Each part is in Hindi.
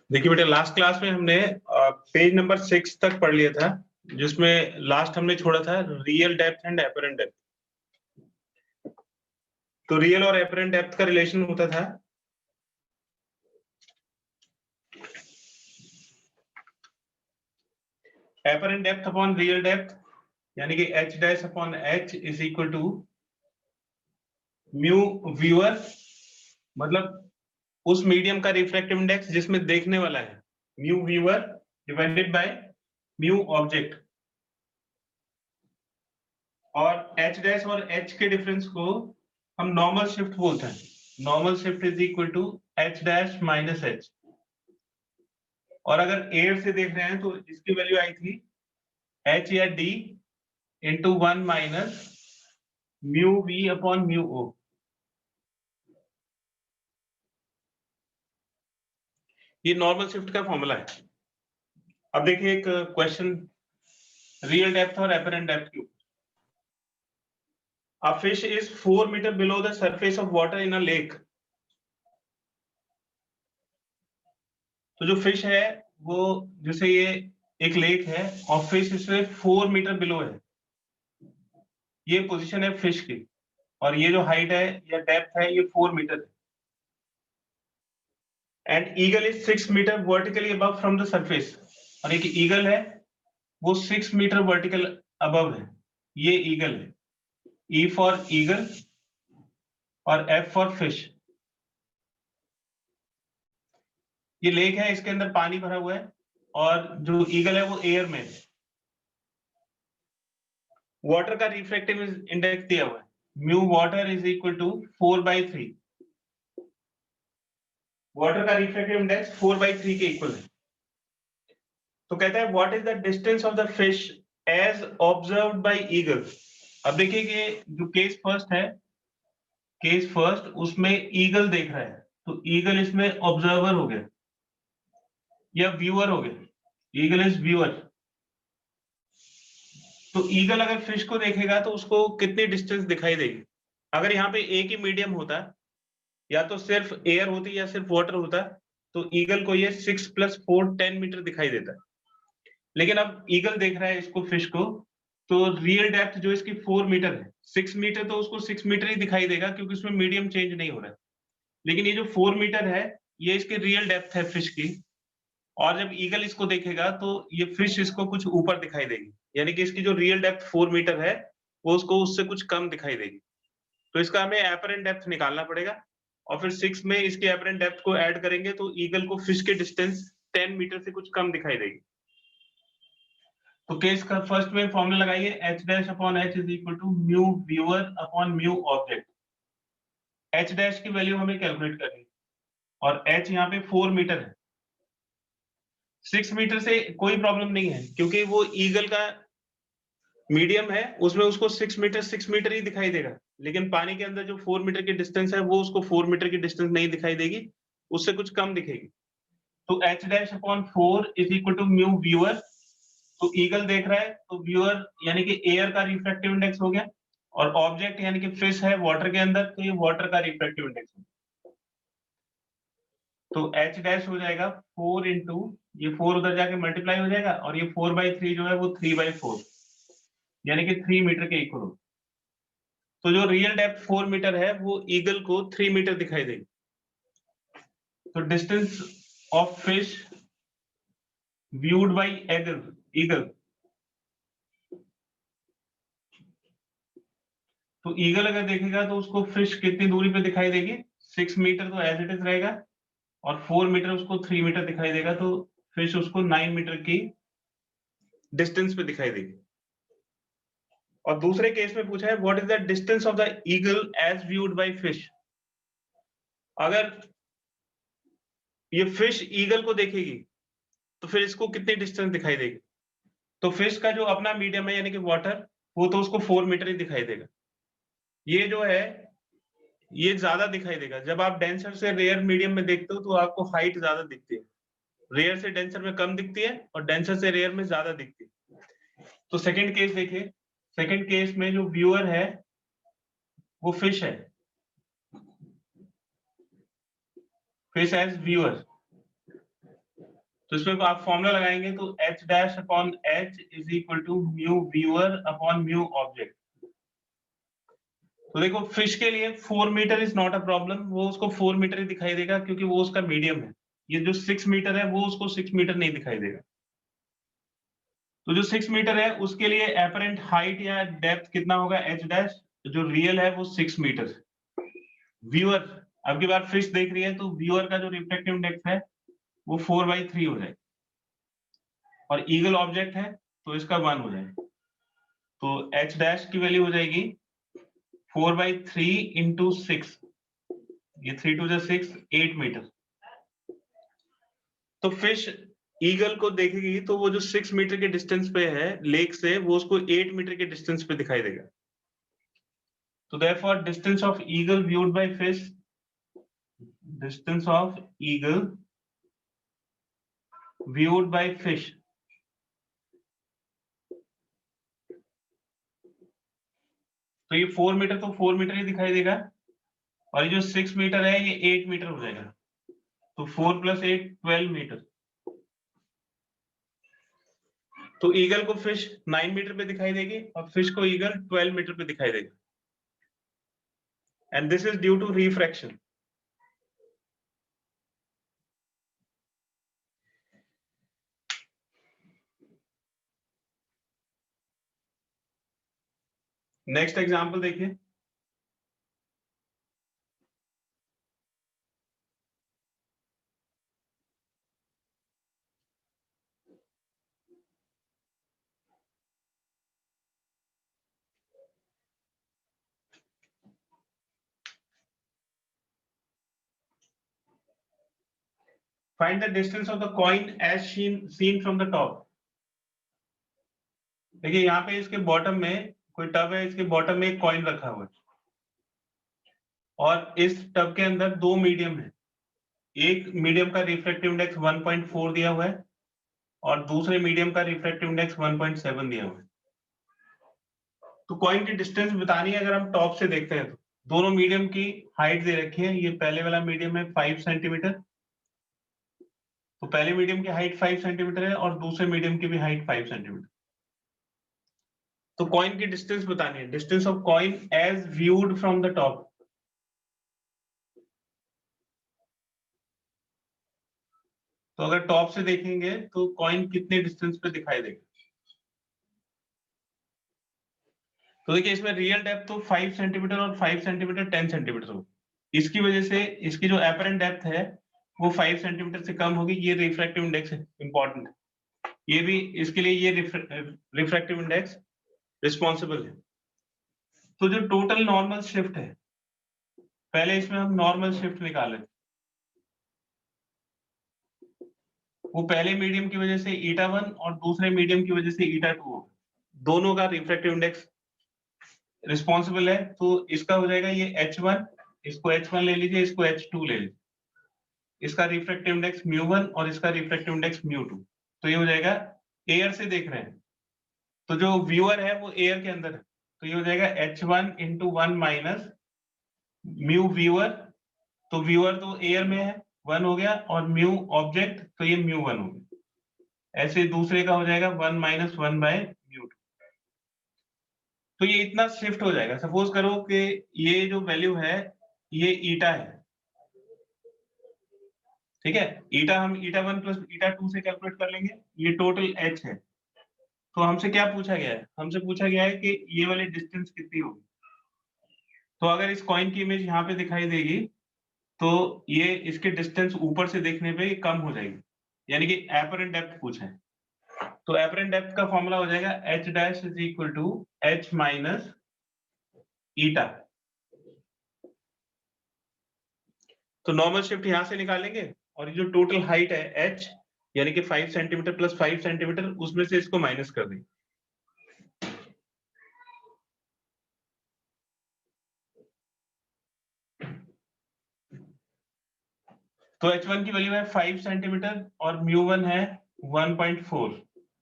देखिए बेटा, लास्ट क्लास में हमने पेज नंबर 6 तक पढ़ लिया था, जिसमें लास्ट हमने छोड़ा था real depth and apparent depth. तो रियल और एपरेंट डेप्थ का रिलेशन होता था apparent depth upon real depth, यानी कि h dash upon h is equal to mu viewer, मतलब उस मीडियम का रिफ्रैक्टिव इंडेक्स जिसमें देखने वाला है, mu viewer divided by mu object. और h डैश और h के डिफरेंस को हम नॉर्मल शिफ्ट बोलते हैं। Normal shift is equal to h dash minus h। और अगर एयर से देख रहे हैं तो इसकी वैल्यू आई थी h या d into 1 minus mu v upon mu o। ये नॉर्मल शिफ्ट का फॉर्मूला है। अब देखिए एक क्वेश्चन रियल डेप्थ और एपरेंट डेप्थ की। A fish is 4 meter below the surface of water in a lake. तो जो फिश है वो, जैसे ये एक लेक है और फिश इससे 4 मीटर बिलो है, ये पोजीशन है फिश की, और ये जो हाइट है या डेप्थ है ये 4 मीटर है। And eagle is 6 metre vertically above from the surface, और एक ईगल है वो 6 मीटर वर्टिकल अबव है, ये ईगल है। ई फॉर ईगल और एफ फॉर फिश। ये लेक है, इसके अंदर पानी भरा हुआ है और जो ईगल है वो एयर में है। वाटर का रिफ्रैक्टिव इंडेक्स दिया हुआ है, mu water is equal to 4/3। Water का रिफ्रैक्टिव इंडेक्स 4/3 के इक्वल है। तो कहता है what is the distance of the fish as observed by eagle. अब देखिए कि जो केस फर्स्ट है, केस फर्स्ट उसमें ईगल देख रहा है, तो ईगल इसमें ऑब्जर्वर हो गया या व्यूअर हो गया, ईगल इज व्यूअर। तो ईगल अगर फिश को देखेगा तो उसको कितनी डिस्टेंस दिखाई देगी। अगर यहाँ पे एक ही मीडियम होता, या तो सिर्फ एयर होती या सिर्फ वाटर होता, तो ईगल को ये 6 + 4 10 मीटर दिखाई देता। लेकिन अब ईगल देख रहा है इसको, फिश को, तो रियल डेप्थ जो इसकी 4 मीटर है, 6 मीटर तो उसको 6 मीटर ही दिखाई देगा क्योंकि उसमें मीडियम चेंज नहीं हो रहा है। लेकिन ये जो 4 मीटर है ये इसकी रियल डेप्थ है फिश की, और जब ईगल इसको देखेगा तो ये फिश इसको कुछ ऊपर दिखाई देगी, यानी कि इसकी जो रियल डेप्थ 4 मीटर है वो उसको उससे कुछ कम दिखाई देगी। तो इसका हमें एपरेंट डेप्थ निकालना पड़ेगा, और फिर 6 में इसके एपरेंट डेप्थ को ऐड करेंगे तो ईगल को फिश के डिस्टेंस 10 मीटर से कुछ कम दिखाई देगी। तो केस का फर्स्ट में फॉर्मूला लगाइए, h dash upon h is equal to mu viewer upon mu object. h dash की वैल्यू हमें कैलकुलेट करनी है, और h यहाँ पे 4 मीटर है। 6 मीटर से कोई प्रॉब्लम नहीं है क्योंकि वो ईगल का मीडियम है, उसमें उसको 6 मीटर ही दिखाई देगा। लेकिन पानी के अंदर जो 4 मीटर की डिस्टेंस है वो उसको 4 मीटर की डिस्टेंस नहीं दिखाई देगी, उससे कुछ कम दिखेगी। तो h dash upon 4 is equal to mu viewer. तो ईगल देख रहा है तो व्यूअर यानी कि एयर का रिफ्रैक्टिव इंडेक्स हो गया, और ऑब्जेक्ट यानी कि फिश है वाटर के अंदर, तो ये वाटर का रिफ्रैक्टिव इंडेक्स हो गया। तो h डैश हो जाएगा 4 इंटू ये 4 उधर जाके मल्टीप्लाई हो जाएगा, और ये 4/3 जो है वो 3/4, यानी कि 3 मीटर के इक्वल हो। तो जो रियल डेप्थ 4 मीटर है वो ईगल को 3 मीटर दिखाई देगी। तो distance of fish viewed by eagle, तो ईगल अगर देखेगा तो उसको फिश कितनी दूरी पे दिखाई देगी, 6 मीटर तो एज इट इज रहेगा, और 4 मीटर उसको 3 मीटर दिखाई देगा, तो फिश उसको 9 मीटर की डिस्टेंस पे दिखाई देगी। और दूसरे केस में पूछा है what is the distance of the eagle as viewed by fish. अगर ये फिश ईगल को देखेगी तो फिर इसको कितनी डिस्टेंस दिखाई देगी। तो फिश का जो अपना मीडियम है यानी कि वाटर, वो तो उसको 4 मीटर ही दिखाई देगा। ये जो है ये ज्यादा दिखाई देगा। जब आप डेंसर से रेयर मीडियम में देखते हो तो आपको हाइट ज्यादा दिखती है, रेयर से डेंसर में कम दिखती है और डेंसर से रेयर में ज्यादा दिखती है। तो सेकंड केस देखिए, सेकंड केस में जो व्यूअर है वो फिश है, फिश एज व्यूअर। तो इसमें आप फॉर्मूला लगाएंगे तो h dash upon h is equal to mu viewer upon mu object. तो देखो फिश के लिए 4 metre is not a problem, वो उसको 4 मीटर ही दिखाई देगा क्योंकि वो उसका मीडियम है। ये जो 6 मीटर है वो उसको 6 मीटर नहीं दिखाई देगा। तो जो 6 मीटर है उसके लिए एपरेंट हाइट या डेप्थ कितना होगा h डैश, जो रियल है वो 6 मीटर। व्यूअर, अब की बार फिश देख रही है तो व्यूअर का जो रिफ्रैक्टिव इंडेक्स है वो 4/3 हो जाएगा, और ईगल ऑब्जेक्ट है तो इसका 1 हो जाएगा। तो h डैश की वैल्यू हो जाएगी 4/3 इंटू 6, ये 3 2 6, 8 मीटर। तो फिश ईगल को देखेगी तो वो जो 6 मीटर के डिस्टेंस पे है लेक से, वो उसको 8 मीटर के डिस्टेंस पे दिखाई देगा। तो therefore distance of eagle viewed by fish, distance of eagle viewed by fish, तो ये 4 मीटर तो 4 मीटर ही दिखाई देगा, और ये जो 6 मीटर है ये 8 मीटर हो जाएगा। तो 4 + 8 12 मीटर। तो ईगल को फिश 9 मीटर पे दिखाई देगी और फिश को ईगल 12 मीटर पे दिखाई देगा, and this is due to refraction. Next example देखिए। Find the distance of the coin as seen from the top. देखिए यहाँ पे इसके बॉटम में कोई टब है, इसके बॉटम में एक कॉइन रखा हुआ है, और इस टब के अंदर दो मीडियम है। एक मीडियम का रिफ्रैक्टिव इंडेक्स 1.4 दिया हुआ है और दूसरे मीडियम का रिफ्रैक्टिव इंडेक्स 1.7 दिया हुआ है। तो कॉइन की डिस्टेंस बतानी है। अगर हम टॉप से देखते हैं तो दोनों मीडियम की हाइट दे रखी है। ये पहले वाला मीडियम है 5 सेंटीमीटर, तो पहले मीडियम की हाइट 5 सेंटीमीटर है और दूसरे मीडियम की भी हाइट 5 सेंटीमीटर। तो कॉइन की डिस्टेंस बतानी है, distance of coin as viewed from the top. तो अगर टॉप से देखेंगे तो कॉइन कितने डिस्टेंस पे दिखाई देगा। तो देखिए इसमें रियल डेप्थ तो 5 सेंटीमीटर और 5 सेंटीमीटर 10 सेंटीमीटर होगी। इसकी वजह से इसकी जो एपरेंट डेप्थ है वो 5 सेंटीमीटर से कम होगी। ये रिफ्रैक्टिव इंडेक्स है, इंपॉर्टेंट है ये भी, इसके लिए ये रिफ्रैक्टिव इंडेक्स रिस्पॉन्सिबल है। तो जो टोटल नॉर्मल शिफ्ट है, पहले इसमें हम नॉर्मल शिफ्ट निकाले, वो पहले मीडियम की वजह से 𝜂1 और दूसरे मीडियम की वजह से 𝜂2 होगा। दोनों का रिफ्रैक्टिव इंडेक्स रिस्पॉन्सिबल है। तो इसका हो जाएगा ये h1, इसको h1 ले लीजिए, इसको h2 ले लीजिए। इसका रिफ्रैक्टिव इंडेक्स 𝜇1 और इसका रिफ्रैक्टिव इंडेक्स 𝜇2। तो ये हो जाएगा, एयर से देख रहे हैं तो जो व्यूअर है वो एयर के अंदर है, तो ये हो जाएगा h1 × 1 माइनस म्यू व्यूअर। तो व्यूअर तो एयर में है, 1 हो गया, और म्यू ऑब्जेक्ट तो ये 𝜇1 हो गया। ऐसे दूसरे का हो जाएगा 1 - 1/𝜇2। तो ये इतना शिफ्ट हो जाएगा। सपोज करो कि ये जो वैल्यू है ये ईटा है, ठीक है। ईटा हम 𝜂1 + 𝜂2 से कैलकुलेट कर लेंगे। ये टोटल h है। तो हमसे क्या पूछा गया है, हमसे पूछा गया है कि ये वाली डिस्टेंस कितनी होगी। तो अगर इस कॉइन की इमेज यहाँ पे दिखाई देगी तो ये इसके डिस्टेंस ऊपर से देखने पे कम हो जाएगी, यानी कि एपरेंट डेप्थ पूछा है। तो एपरेंट डेप्थ का फॉर्मूला हो जाएगा h dash is equal to h minus eta. तो नॉर्मल शिफ्ट यहां से निकालेंगे और ये जो टोटल हाइट है h, यानी कि 5 सेंटीमीटर + 5 सेंटीमीटर, उसमें से इसको माइनस कर देंगे। तो h1 की वैल्यू है 5 सेंटीमीटर और 𝜇1 है 1.4,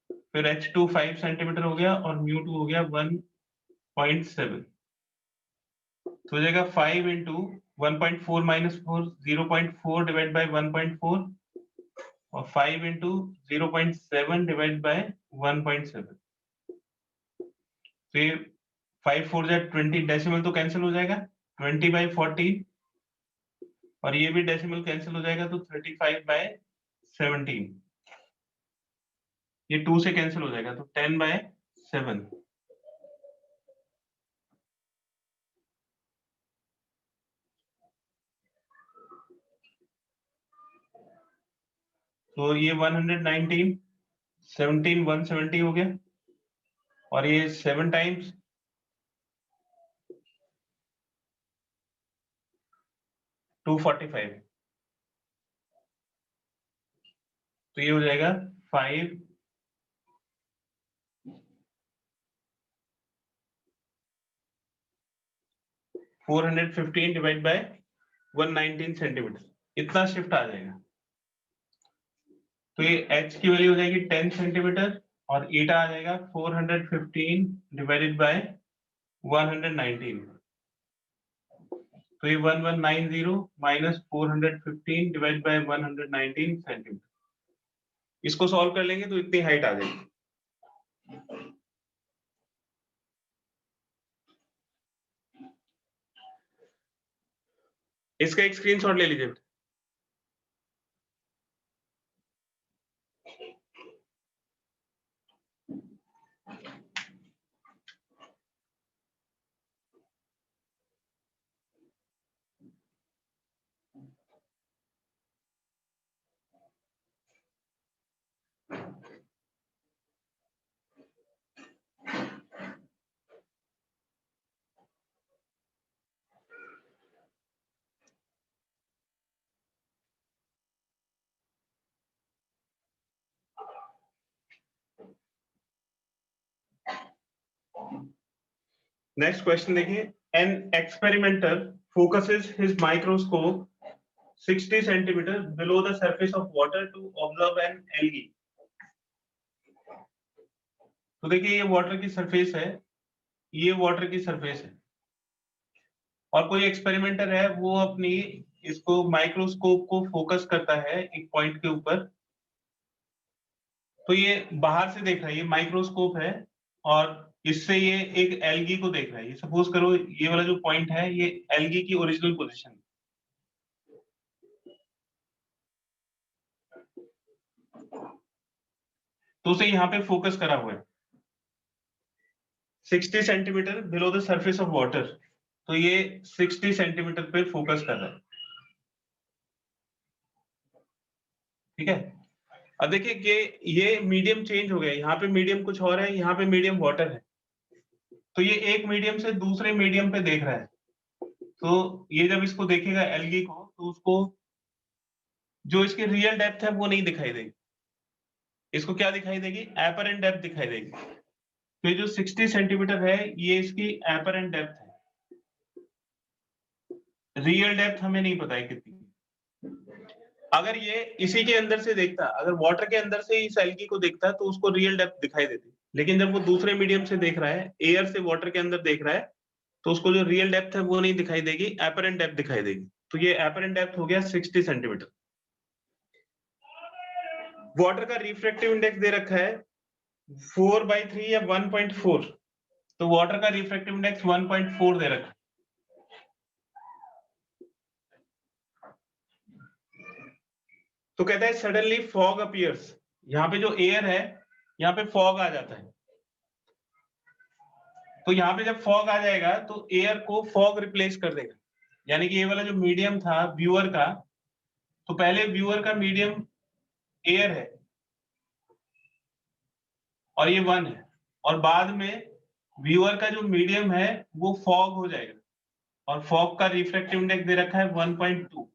फिर h2 5 सेंटीमीटर हो गया और 𝜇2 हो गया 1.7। तो हो जाएगा 5 × 1.4 - 4 0.4 / 1.4 और 5 into 0.7 divided by 1.7, तो ये 5 4 जा 20, डेसिमल तो कैंसिल हो जाएगा, 20 by 14, और ये भी डेसिमल कैंसिल हो जाएगा, तो 35 by 17, ये 2 से कैंसिल हो जाएगा, तो 10 by 7। तो ये 119, 17 170 हो गया, और ये 7 टाइम्स 245, तो ये हो जाएगा 5 415 डिवाइड बाय 119 सेंटीमीटर, इतना शिफ्ट आ जाएगा। तो ये h की वैल्यू हो जाएगी 10 सेंटीमीटर, और ईटा आ जाएगा 415 डिवाइडेड बाय 119, तो ये 1190 माइनस 415 डिवाइड बाय 119 सेंटीमीटर। इसको सॉल्व कर लेंगे तो इतनी हाइट आ जाएगी। इसका एक स्क्रीनशॉट ले लीजिए। नेक्स्ट क्वेश्चन देखिए, an experimenter focuses his microscope 60 centimetre below the surface of water to observe an algae. तो देखिए ये वाटर की सरफेस है, ये वाटर की सरफेस है, और कोई एक्सपेरिमेंटर है वो अपनी इसको माइक्रोस्कोप को फोकस करता है एक पॉइंट के ऊपर। तो ये बाहर से देख रहा है, ये माइक्रोस्कोप है, और इससे ये एक एल्गी को देख रहा है। ये सपोज करो ये वाला जो पॉइंट है ये एल्गी की ओरिजिनल पोजीशन है। तो उसे यहाँ पे फोकस करा हुआ है 60 centimetre below the surface of water, तो ये 60 सेंटीमीटर पे फोकस कर रहा है। ठीक है, अब देखिए कि ये मीडियम चेंज हो गया, यहाँ पे मीडियम कुछ और है, यहाँ पे मीडियम वाटर है। तो ये एक मीडियम से दूसरे मीडियम पे देख रहा है, तो ये जब इसको देखेगा एल्गी को, तो उसको जो इसकी रियल डेप्थ है वो नहीं दिखाई देगी, इसको क्या दिखाई देगी, एपरेंट डेप्थ दिखाई देगी। तो ये जो 60 सेंटीमीटर है ये इसकी एपरेंट डेप्थ है, रियल डेप्थ हमें नहीं पता है कितनी। अगर ये इसी के अंदर से देखता, अगर वाटर के अंदर से इस एल्गी को देखता तो उसको रियल डेप्थ दिखाई देती, लेकिन जब वो दूसरे मीडियम से देख रहा है, एयर से वाटर के अंदर देख रहा है, तो उसको जो रियल डेप्थ है वो नहीं दिखाई देगी, एपरेंट डेप्थ दिखाई देगी। तो ये एपरेंट डेप्थ हो गया 60 सेंटीमीटर। वाटर का रिफ्रैक्टिव इंडेक्स दे रखा है 4/3 या 1.4, तो वाटर का रिफ्रैक्टिव इंडेक्स 1.4 दे रखा है। तो कहता है सडनली फॉग अपीयर्स, यहाँ पे जो एयर है यहाँ पे फॉग आ जाता है। तो यहाँ पे जब फॉग आ जाएगा तो एयर को फॉग रिप्लेस कर देगा, यानी कि ये वाला जो मीडियम था व्यूअर का, तो पहले व्यूअर का मीडियम एयर है और ये 1 है, और बाद में व्यूअर का जो मीडियम है वो फॉग हो जाएगा, और फॉग का रिफ्रैक्टिव इंडेक्स दे रखा है 1.2।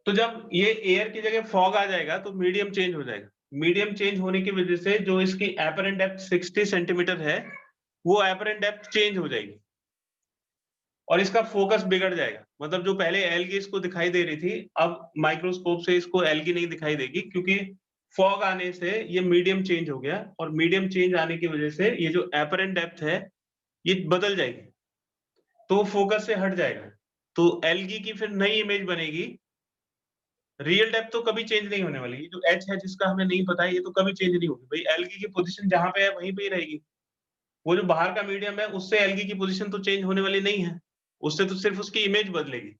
तो जब ये एयर की जगह फॉग आ जाएगा तो मीडियम चेंज हो जाएगा। मीडियम चेंज होने की वजह से जो इसकी एपरेंट डेप्थ 60 सेंटीमीटर है वो एपरेंट डेप्थ चेंज हो जाएगी, और इसका फोकस बिगड़ जाएगा। मतलब जो पहले एल्गी इसको दिखाई दे रही थी, अब माइक्रोस्कोप से इसको एल्गी नहीं दिखाई देगी, क्योंकि फॉग आने से ये मीडियम चेंज हो गया, और मीडियम चेंज आने की वजह से ये जो एपरेंट डेप्थ है ये बदल जाएगी, तो फोकस से हट जाएगा। तो एल्गी की फिर नई इमेज बनेगी रियल डेप्थ तो कभी चेंज नहीं होने वाली। ये जो एच है जिसका हमें नहीं पता है, ये तो कभी चेंज नहीं होगी भाई। एल्गी की पोजीशन जहां पे है वहीं पे ही रहेगी। वो जो बाहर का मीडियम है उससे एल्गी की पोजीशन तो चेंज होने वाली नहीं है, उससे तो सिर्फ उसकी इमेज बदलेगी।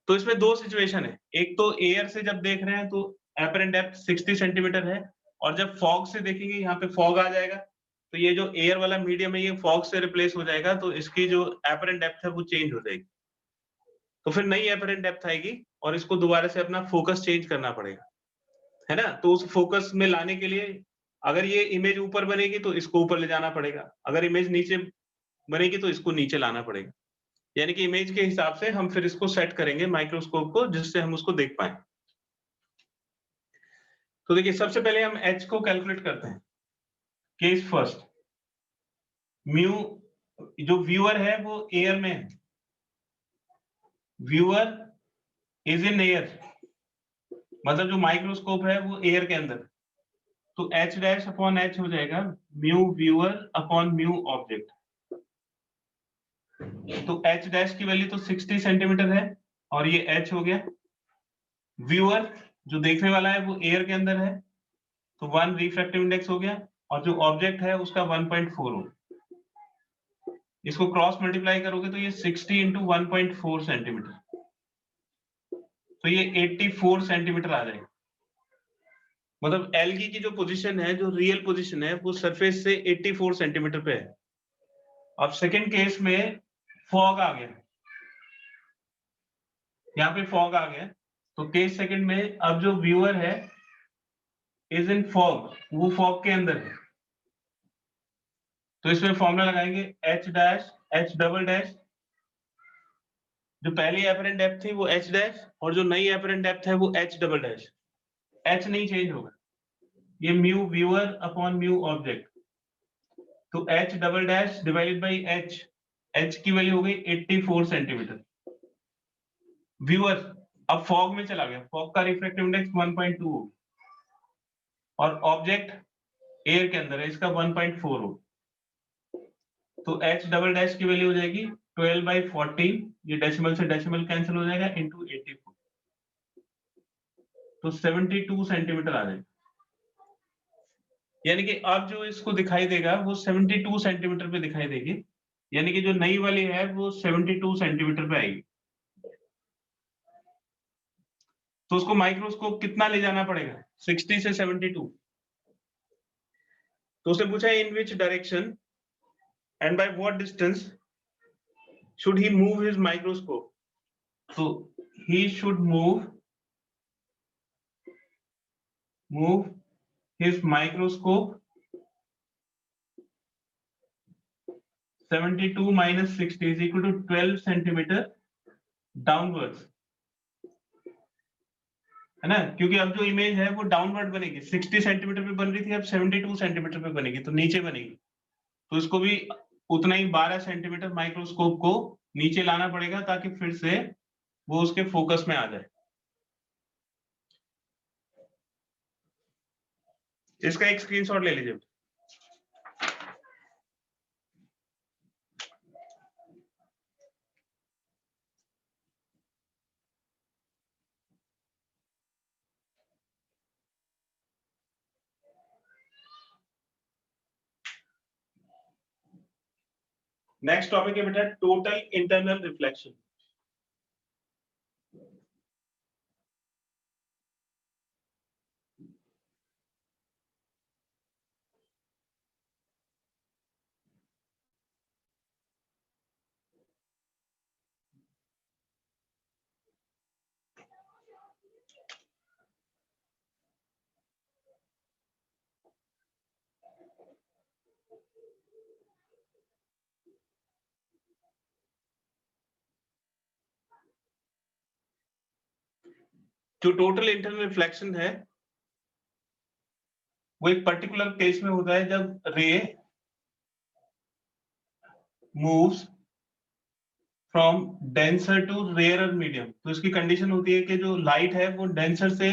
तो इसमें दो सिचुएशन है, एक तो एयर से जब देख रहे हैं तो एपरेंट डेप्थ 60 सेंटीमीटर है, और जब फॉग से देखेंगे यहाँ पे फॉग आ जाएगा, तो ये जो एयर वाला मीडियम है ये फॉग से रिप्लेस हो जाएगा, तो इसकी जो एपरेंट डेप्थ है वो चेंज हो जाएगी। तो फिर नई एपरेंट डेप्थ आएगी और इसको दोबारा से अपना फोकस चेंज करना पड़ेगा, है ना? तो उस फोकस में लाने के लिए अगर ये इमेज ऊपर बनेगी तो इसको ऊपर ले जाना पड़ेगा, अगर इमेज नीचे बनेगी तो इसको नीचे लाना पड़ेगा। यानी कि इमेज के हिसाब से हम फिर इसको सेट करेंगे माइक्रोस्कोप को, जिससे हम उसको देख पाएं। तो देखिए सबसे पहले हम एच को कैलकुलेट करते हैं। केस फर्स्ट, म्यू, जो व्यूअर है वो एयर में है, व्यूअर इज इन एयर, मतलब जो माइक्रोस्कोप है वो एयर के अंदर, तो एच डैश अपॉन एच हो जाएगा mu viewer upon mu object. तो एच डैश की वैल्यू तो 60 सेंटीमीटर है और ये एच हो गया। व्यूअर जो देखने वाला है वो एयर के अंदर है, तो 1 रिफ्रैक्टिव इंडेक्स हो गया, और जो ऑब्जेक्ट है उसका 1.4 हो। इसको क्रॉस मल्टीप्लाई करोगे तो ये 60 इंटू 1.4 सेंटीमीटर, तो ये 84 सेंटीमीटर आ जाएगा। मतलब एल्गी की जो पोजीशन है, जो रियल पोजीशन है, वो सरफेस से 84 सेंटीमीटर पे है। अब सेकंड केस में फॉग आ गया, यहाँ पे फॉग आ गया, तो केस सेकंड में अब जो व्यूअर है इज इन फॉग, वो फॉग के अंदर है, तो इसमें फॉर्मूला लगाएंगे H dash H double dash, जो पहली एपरेंट डेप्थ थी वो एच डैश, और जो नई एपरेंट डेप्थ है वो एच डबल डैश। एच नहीं चेंज होगा, ये mu viewer upon mu object, तो H double dash divided by H, H की वैल्यू हो गई 84 सेंटीमीटर। व्यूअर अब फॉग में चला गया, फॉग का रिफ्रैक्टिव इंडेक्स 1.2 हो, और ऑब्जेक्ट एयर के अंदर है, इसका 1.4 हो, तो एच डबल डैश की वैल्यू हो जाएगी 12/14, ये डेसिमल से डेसिमल कैंसिल हो जाएगा, इंटू 84, तो 72 सेंटीमीटर आ जाएगा। यानी कि अब जो इसको दिखाई देगा वो 72 सेंटीमीटर पे दिखाई देगी, यानी कि जो नई वाली है वो 72 सेंटीमीटर पे आएगी। तो उसको माइक्रोस्कोप कितना ले जाना पड़ेगा, 60 से 72। तो उसने पूछा in which direction and by what distance should he move his microscope? So he should move his microscope 72 minus 60 is equal to 12 centimetre downwards, है ना? क्योंकि अब जो इमेज है वो डाउनवर्ड बनेगी, 60 सेंटीमीटर पे बन रही थी, अब 72 सेंटीमीटर पे बनेगी, तो नीचे बनेगी, तो इसको भी उतना ही 12 सेंटीमीटर माइक्रोस्कोप को नीचे लाना पड़ेगा, ताकि फिर से वो उसके फोकस में आ जाए। इसका एक स्क्रीनशॉट ले लीजिए। नेक्स्ट टॉपिक है बेटा टोटल इंटरनल रिफ्लेक्शन। जो टोटल इंटरनल रिफ्लेक्शन है वो एक पर्टिकुलर केस में होता है जब ray moves from denser to rarer medium. तो इसकी कंडीशन होती है कि जो लाइट है वो डेंसर से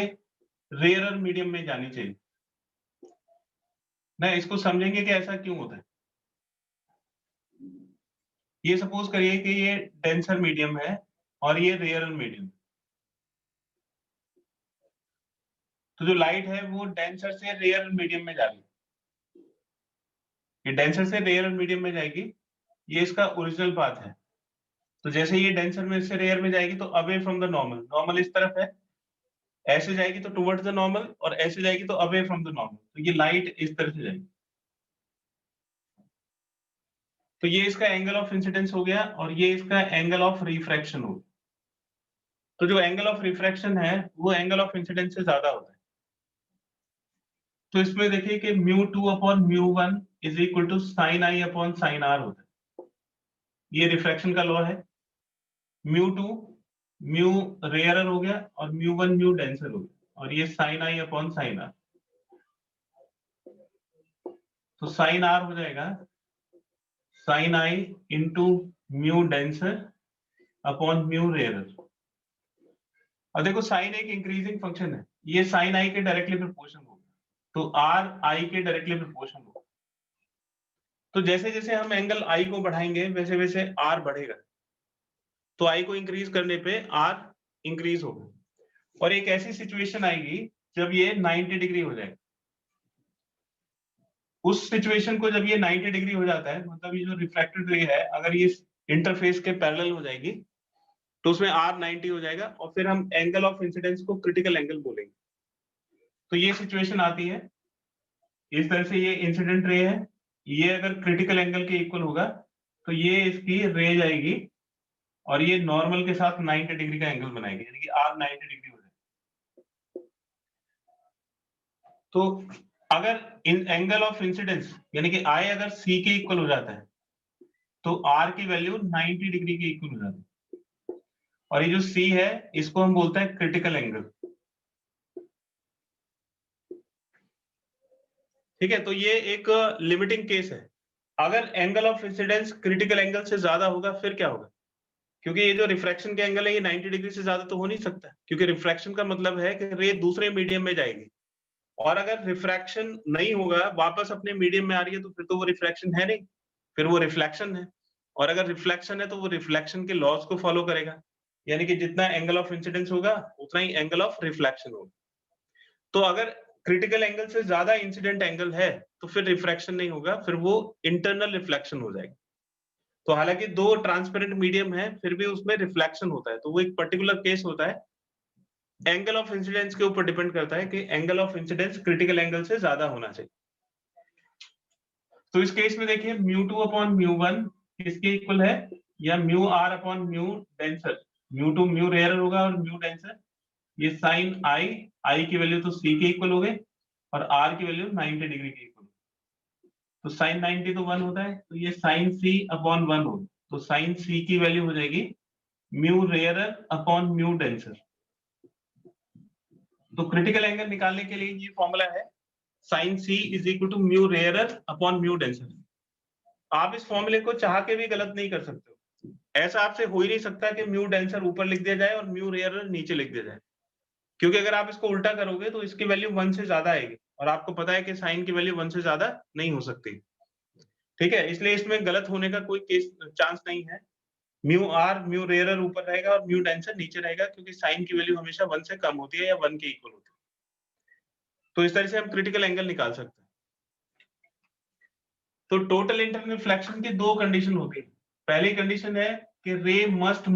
रेयरर मीडियम में जानी चाहिए ना। इसको समझेंगे कि ऐसा क्यों होता है। ये सपोज करिए कि ये डेंसर मीडियम है और ये रेयरर मीडियम, तो जो लाइट है वो डेंसर से रेयर मीडियम में जा रही है, ये डेंसर से रेयर मीडियम में जाएगी, ये इसका ओरिजिनल पाथ है। तो जैसे ये डेंसर में से रेयर में जाएगी तो away from the normal, normal इस तरफ है, ऐसे जाएगी तो टुवर्ड्स द नॉर्मल, और ऐसे जाएगी तो अवे फ्रॉम द नॉर्मल, तो ये लाइट इस तरह से जाएगी। तो ये इसका एंगल ऑफ इंसिडेंस हो गया और ये इसका एंगल ऑफ रिफ्रैक्शन हो गया। तो जो एंगल ऑफ रिफ्रैक्शन है वो एंगल ऑफ इंसिडेंस से ज्यादा होता है। तो इसमें देखिए कि μ2 upon μ1 is equal to sine I upon sine R होता है। ये रिफ्रैक्शन का लॉ है। μ2 म्यू रेयरर हो गया और μ1 म्यू डेंसर हो गया, और ये sine I upon sine R. तो साइन आर हो जाएगा sine I into mu denser upon mu rarer. और देखो साइन एक इंक्रीजिंग फंक्शन है, ये साइन आई के डायरेक्टली प्रोपोर्शन होगा, तो आर आई के डायरेक्टली प्रोपोर्शन होगा। तो जैसे जैसे हम एंगल आई को बढ़ाएंगे वैसे वैसे आर बढ़ेगा, तो आई को इंक्रीज करने पे आर इंक्रीज होगा, और एक ऐसी सिचुएशन आएगी जब ये 90 डिग्री हो जाएगा। उस सिचुएशन को जब ये 90 डिग्री हो जाता है, मतलब ये जो रिफ्रैक्टेड रे है अगर ये इंटरफेस के पैरेलल हो जाएगी तो उसमें आर 90 हो जाएगा, और फिर हम एंगल ऑफ इंसिडेंस को क्रिटिकल एंगल बोलेंगे। तो ये सिचुएशन आती है इस तरह से, ये इंसिडेंट रे है, ये अगर क्रिटिकल एंगल के इक्वल होगा तो ये इसकी रे जाएगी और ये नॉर्मल के साथ 90 डिग्री का एंगल बनाएगी, यानी कि आर 90 डिग्री हो जाएगा। तो अगर इन एंगल ऑफ इंसिडेंस यानी कि आई अगर सी के इक्वल हो जाता है तो आर की वैल्यू 90 डिग्री के इक्वल हो जाती है, और ये जो सी है इसको हम बोलते हैं क्रिटिकल एंगल। ठीक है, तो ये एक लिमिटिंग केस है। अगर angle of incidence critical angle से ज्यादा होगा फिर क्या होगा, क्योंकि ये जो रिफ्रैक्शन के एंगल है ये 90 डिग्री से ज्यादा तो हो नहीं सकता, क्योंकि रिफ्रैक्शन का मतलब है कि रे दूसरे मीडियम में जाएगी, और अगर रिफ्रैक्शन नहीं होगा वापस अपने मीडियम में आ रही है तो फिर तो वो रिफ्रैक्शन है नहीं, फिर वो रिफ्लेक्शन है। और अगर रिफ्लेक्शन है तो वो रिफ्लेक्शन के लॉज को फॉलो करेगा, यानी कि जितना एंगल ऑफ इंसिडेंस होगा उतना ही एंगल ऑफ रिफ्लेक्शन होगा। तो अगर क्रिटिकल एंगल से ज्यादा इंसिडेंट एंगल है तो फिर रिफ्रैक्शन नहीं होगा, फिर वो इंटरनल रिफ्लेक्शन हो जाएगा। तो हालांकि दो ट्रांसपेरेंट मीडियम है फिर भी उसमें रिफ्लेक्शन होता है, तो वो एक पर्टिकुलर केस होता है। एंगल ऑफ इंसिडेंस के ऊपर डिपेंड करता है कि angle of incidence critical angle से ज्यादा होना चाहिए। तो इस केस में देखिए μ2 अपॉन μ1 किसके इक्वल है, या mu R upon mu denser. μ2 mu rare होगा और म्यू डेंसर, ये साइन आई, आई की वैल्यू तो सी के इक्वल हो गए और आर की वैल्यू 90 डिग्री के इक्वल। तो साइन 90 तो 1 होता है, तो ये साइन सी अपॉन 1 होगा, तो साइन सी की वैल्यू हो जाएगी mu rarer upon mu denser. तो क्रिटिकल एंगल निकालने के लिए ये फॉर्मूला है sine C is equal to mu rarer upon mu denser. आप इस फॉर्मूले को चाह के भी गलत नहीं कर सकते हो, ऐसा आपसे हो ही नहीं सकता कि म्यू डेंसर ऊपर लिख दिया जाए और म्यू रेयरर नीचे लिख दिया जाए, क्योंकि अगर आप इसको उल्टा करोगे तो इसकी वैल्यू 1 से ज्यादा आएगी, और आपको पता है कि साइन की वैल्यू 1 से ज्यादा नहीं हो सकती। ठीक है, इसलिए इसमें गलत होने का कोई केस चांस नहीं है। म्यू आर म्यू रेयरर ऊपर रहेगा और म्यू डेंसर नीचे रहेगा, क्योंकि साइन की वैल्यू हमेशा 1 से कम होती है या 1 के इक्वल होती है। तो इस तरह से हम क्रिटिकल एंगल निकाल सकते हैं। तो टोटल इंटरनल रिफ्लेक्शन की दो कंडीशन होती है। पहली कंडीशन है कि ray must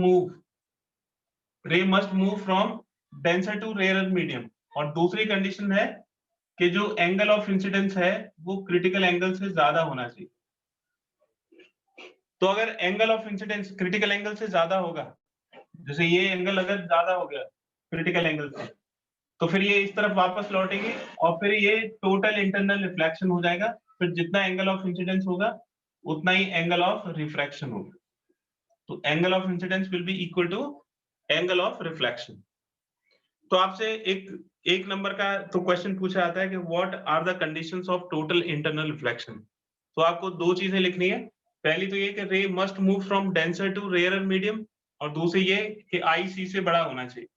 move from denser to rare medium, और दूसरी कंडीशन है कि जो एंगल ऑफ इंसिडेंस है वो क्रिटिकल एंगल से ज्यादा होना चाहिए। तो अगर angle of incidence critical angle से ज्यादा होगा, जैसे ये एंगल अगर ज्यादा हो गया क्रिटिकल एंगल से, तो फिर ये इस तरफ वापस लौटेंगे और फिर ये टोटल इंटरनल रिफ्लेक्शन हो जाएगा। फिर जितना एंगल ऑफ इंसिडेंस होगा उतना ही एंगल ऑफ रिफ्रैक्शन होगा। तो angle of incidence will be equal to angle of reflection. तो आपसे एक नंबर का तो क्वेश्चन पूछा जाता है कि what are the conditions of total internal reflection. तो आपको दो चीजें लिखनी है। पहली तो ये कि ray must move from denser to rare medium, और दूसरी ये कि आई सी से बड़ा होना चाहिए,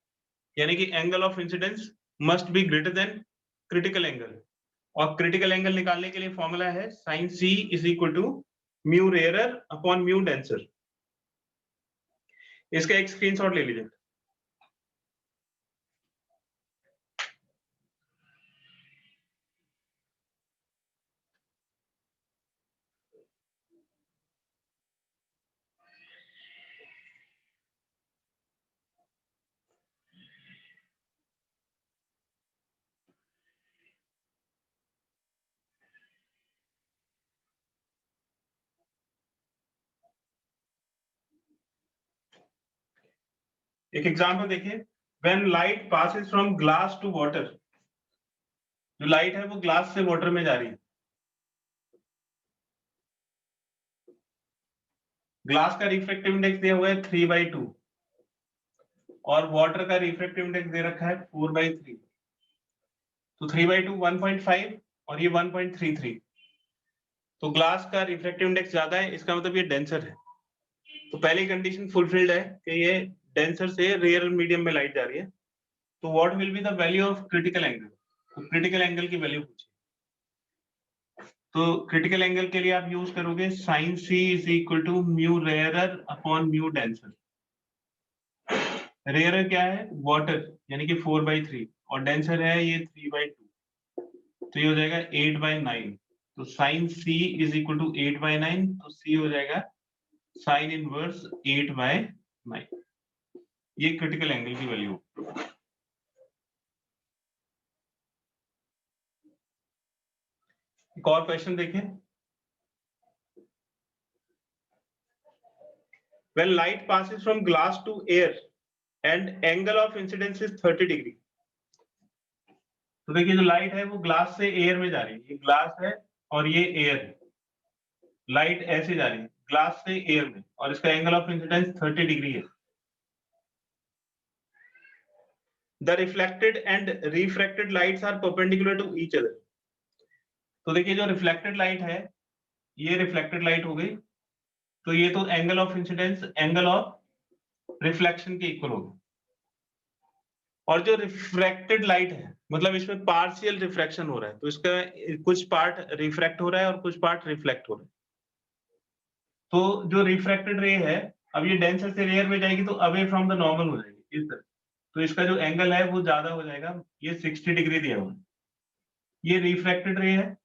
यानी कि angle of incidence must be greater than critical angle. और क्रिटिकल एंगल निकालने के लिए फॉर्मूला है sine C is equal to mu rarer upon mu denser. इसका एक स्क्रीनशॉट ले लीजिए। एक एग्जांपल देखिए, when light passes from glass to water, जो लाइट है वो ग्लास से वाटर में जा रही है। ग्लास का रिफ्रैक्टिव इंडेक्स दिया हुआ है 3/2 और वाटर का रिफ्रैक्टिव इंडेक्स दे रखा है 4/3। तो 3/2 1.5 और ये 1.33। तो ग्लास का रिफ्रैक्टिव इंडेक्स ज्यादा है, इसका मतलब ये डेंसर है। तो पहली कंडीशन फुलफिल्ड है कि ये डेंसर से रेयर मीडियम में लाइट जा रही है। तो what will be the value of critical angle? तो क्रिटिकल एंगल की वैल्यू पूछी। तो क्रिटिकल एंगल के लिए आप यूज करोगे sine C is equal to mu rarer upon mu denser. Rarer क्या है? वाटर, यानी कि 4/3 और डेंसर है ये 3/2। तो ये हो जाएगा 8/9। तो sine C is equal to 8/9, तो सी हो जाएगा साइन इनवर्स 8/9। ये क्रिटिकल एंगल की वैल्यू। एक और क्वेश्चन देखें। When light passes from glass to air and angle of incidence is 30 degree. तो देखिए जो लाइट है वो ग्लास से एयर में जा रही है, ये ग्लास है और ये एयर है। लाइट ऐसे जा रही है ग्लास से एयर में और इसका एंगल ऑफ इंसिडेंस 30 डिग्री है। The reflected and refracted lights are perpendicular to each other। तो देखिए जो रिफ्लेक्टेड लाइट है, ये रिफ्लेक्टेड लाइट हो गई, तो ये तो angle of incidence angle of reflection के इक्वल होगा। और जो रिफ्रैक्टेड लाइट है, मतलब इसमें पार्शियल रिफ्रैक्शन हो रहा है, तो इसका कुछ पार्ट रिफ्रैक्ट हो रहा है और कुछ पार्ट रिफ्लेक्ट हो रहा है। तो जो रिफ्रैक्टेड रे है, अब ये डेंसर से रेयर में जाएगी तो अवे फ्रॉम द नॉर्मल हो जाएगी इस तरह। तो इसका जो एंगल है वो ज्यादा हो जाएगा, ये 60 डिग्री दिया हुआ है। ये रिफ्रैक्टेड रे है,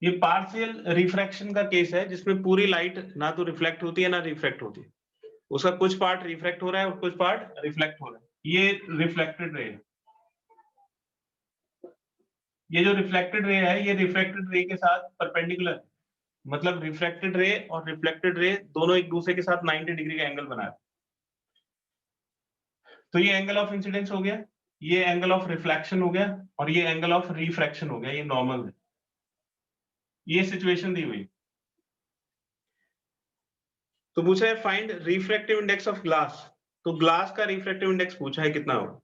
ये पार्शियल रिफ्रैक्शन का केस है जिसमें पूरी लाइट ना तो रिफ्लेक्ट होती है ना रिफ्रैक्ट होती है, उसका कुछ पार्ट रिफ्रैक्ट हो रहा है और कुछ पार्ट रिफ्लेक्ट हो रहा है। ये रिफ्लेक्टेड रे है। ये जो रिफ्लेक्टेड रे है, ये रिफ्रैक्टेड रे के साथ परपेंडिकुलर है, मतलब रिफ्रैक्टेड रे और रिफ्लेक्टेड रे दोनों एक दूसरे के साथ 90 डिग्री का एंगल बना रहे। तो ये एंगल ऑफ इंसिडेंस हो गया, ये एंगल ऑफ रिफ्लेक्शन हो गया और ये एंगल ऑफ रिफ्रैक्शन हो गया, ये नॉर्मल है। ये सिचुएशन दी हुई। तो पूछा है find refractive index of glass. तो ग्लास का रिफ्रैक्टिव इंडेक्स पूछा है कितना होगा?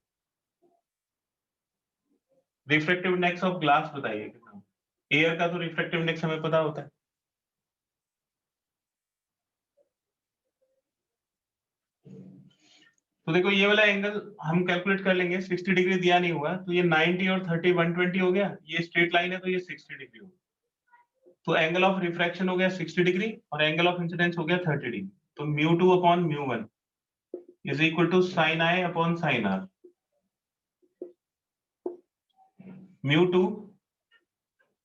रिफ्रैक्टिव इंडेक्स ऑफ ग्लास बताइए कितना होगा? एयर का तो रिफ्रैक्टिव इंडेक्स हमें पता होता है। तो देखो ये वाला एंगल हम कैलकुलेट कर लेंगे, 60 डिग्री दिया नहीं हुआ, तो ये 90 और 30 120 हो गया, ये स्ट्रेट लाइन है तो ये 60 डिग्री हो गया। तो एंगल ऑफ रिफ्रैक्शन हो गया 60 डिग्री और एंगल ऑफ इंसिडेंस हो गया 30 डिग्री। तो μ2 upon μ1 is equal to sin i upon sin r। μ2